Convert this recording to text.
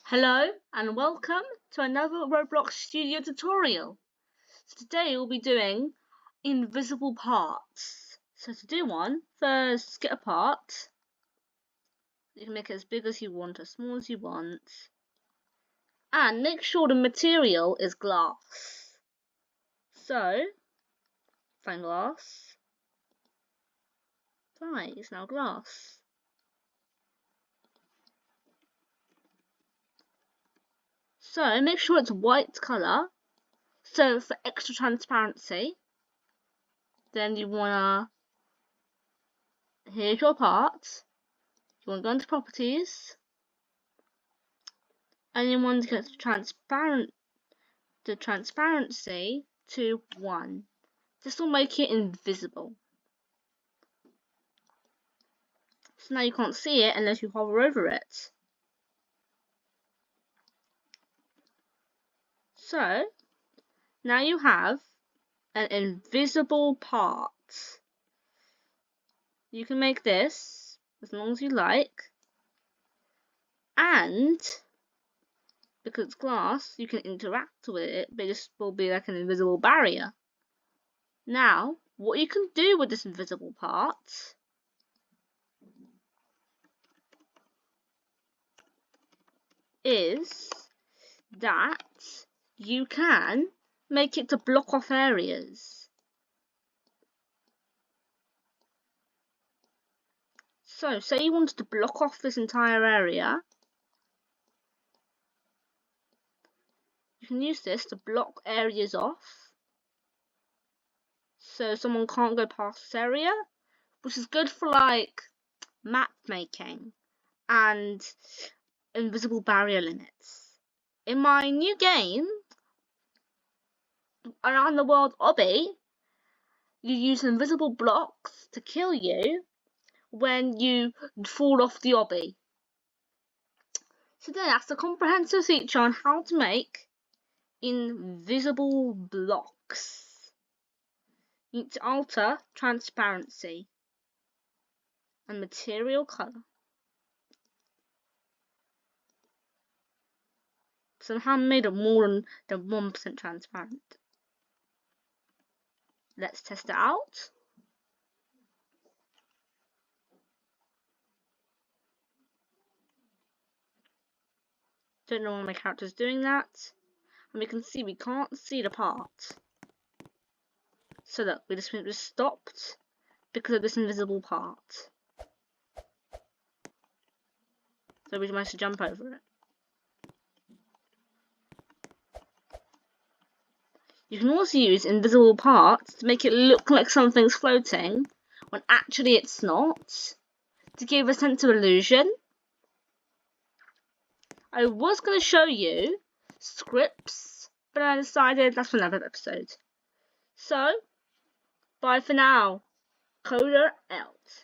Hello and welcome to another Roblox Studio tutorial. So today we'll be doing invisible parts. So to do one, first get a part. You can make it as big as you want, as small as you want. And make sure the material is glass. So, find glass. Right, it's now glass. So make sure it's white colour. So for extra transparency, then you wanna, here's your part. You want to go into properties, and you want to get the transparency to 1. This will make it invisible. So now you can't see it unless you hover over it. So now you have an invisible part. You can make this as long as you like, and because it's glass, you can interact with it, but this will be like an invisible barrier. Now, what you can do with this invisible part is that you can make it to block off areas. So, say you wanted to block off this entire area, you can use this to block areas off, so someone can't go past this area, which is good for like map making and invisible barrier limits. In my new game, Around the World Obby, you use invisible blocks to kill you when you fall off the obby. So then that's a comprehensive feature on how to make invisible blocks. You need to alter transparency and material color. Somehow made it more than 1% transparent. Let's test it out. Don't know why my character's doing that. And we can see we can't see the part. So look, we just stopped because of this invisible part. So we managed to jump over it. You can also use invisible parts to make it look like something's floating when actually it's not, to give a sense of illusion. I was going to show you scripts, but I decided that's for another episode. So, bye for now. Coder out.